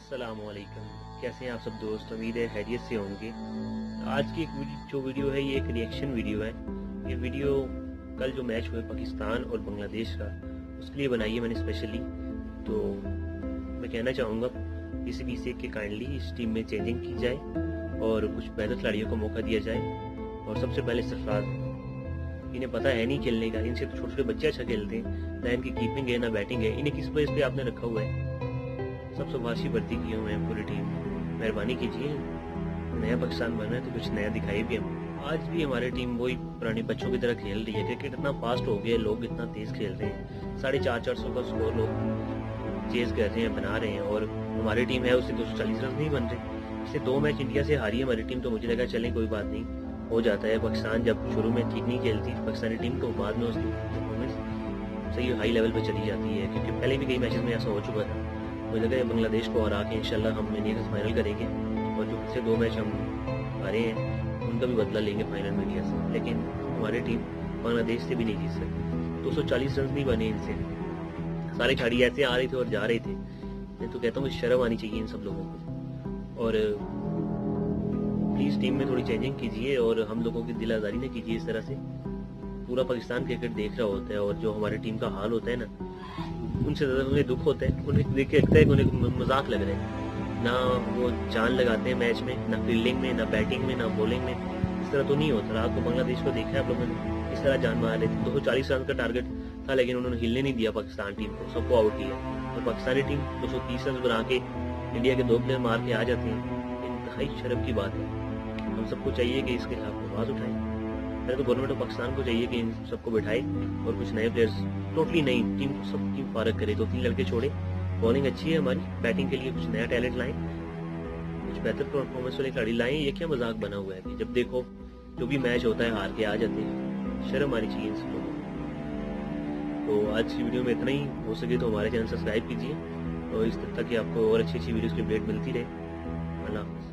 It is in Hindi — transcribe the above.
अस्सलामुअलैकुम। कैसे हैं आप सब दोस्त? उम्मीद है खैरियत से होंगे। आज की जो वीडियो है ये एक रिएक्शन वीडियो है। ये वीडियो कल जो मैच हुए पाकिस्तान और बांग्लादेश का, उसके लिए बनाई है मैंने स्पेशली। तो मैं कहना चाहूँगा किसी भी से कि काइंडली इस टीम में चेंजिंग की जाए और कुछ बेहतर खिलाड़ियों को मौका दिया जाए। और सबसे पहले सरफराज, इन्हें पता है नहीं खेलने का। इनसे तो छोटे छोटे बच्चे अच्छा खेलते हैं, ना इनकी कीपिंग है ना बैटिंग है। इन्हें किस प्लेस पे आपने रखा हुआ है? सब सुभाषी भर्ती किए हुए हैं पूरी टीम। मेहरबानी कीजिए, नया पाकिस्तान बना है तो कुछ नया दिखाई भी हम। आज भी हमारी टीम वही पुराने बच्चों की तरह खेल रही है। क्रिकेट इतना फास्ट हो गया, लोग इतना तेज खेल रहे हैं। 450 का स्कोर लोग चेज कर रहे हैं, बना रहे हैं। और हमारी टीम है उससे 240 रन नहीं बन रहे। इससे 2 मैच इंडिया से हारी है हमारी टीम। तो मुझे लगा चलें कोई बात नहीं, हो जाता है। पाकिस्तान जब शुरू में ठीक नहीं खेलती पाकिस्तानी टीम, तो बाद में उसकी परफॉर्मेंस सही हाई लेवल पर चली जाती है। क्योंकि पहले भी कई मैचेस में ऐसा हो चुका था। मुझे लगा बांग्लादेश को हरा के इंशाल्लाह हम इंडिया का फाइनल करेंगे और जो पिछले 2 मैच हम हारे हैं उनका भी बदला लेंगे फाइनल में इंडिया से। लेकिन हमारी टीम बांग्लादेश से भी नहीं जीत सकती। 240 रन नहीं बने इनसे। सारे खिलाड़ी ऐसे आ रहे थे और जा रहे थे। मैं तो कहता हूँ शर्म आनी चाहिए इन सब लोगों को। और प्लीज टीम में थोड़ी चेंजिंग कीजिए और हम लोगों की दिल आजारी न कीजिए इस तरह से। पूरा पाकिस्तान क्रिकेट देख रहा होता है और जो हमारी टीम का हाल होता है ना, उनसे ज़्यादा उन्हें दुख होता है। उन्हें देख के लगता है कि उन्हें मजाक लग रहा है। ना वो जान लगाते हैं मैच में, ना फील्डिंग में, ना बैटिंग में, ना बॉलिंग में। इस तरह तो नहीं होता। रात को बांग्लादेश को देखा है आप लोगों ने, इस तरह जान मार रहे थे। 240 रन का टारगेट था लेकिन उन्होंने हिलने नहीं दिया पाकिस्तान टीम को, सबको आउट किया। और पाकिस्तानी टीम 230 रन बना के इंडिया के 2 प्लेयर मार के आ जाते हैं। इंतहाई शर्म की बात है। हम सबको चाहिए कि इसके खिलाफ आवाज़ उठाएं। पहले तो गवर्नमेंट ऑफ पाकिस्तान को चाहिए कि इन सबको बैठाए और कुछ नए प्लेयर्स, टोटली नई टीम को, सब टीम फारग करे। 2-3 लड़के छोड़े। बॉलिंग अच्छी है हमारी, बैटिंग के लिए कुछ नया टैलेंट लाएं, कुछ बेहतर परफॉर्मेंस वाले खिलाड़ी लाएं। ये क्या मजाक बना हुआ है कि जब देखो जो भी मैच होता है हार के आ जाते हैं? शर्म आनी चाहिए इन सब लोगों को। तो आज की वीडियो में इतना ही। हो सके तो हमारे चैनल सब्सक्राइब कीजिए और इस तरह की आपको और अच्छी अच्छी वीडियोस की अपडेट मिलती रहे। अल्लाह हाफ़िज़।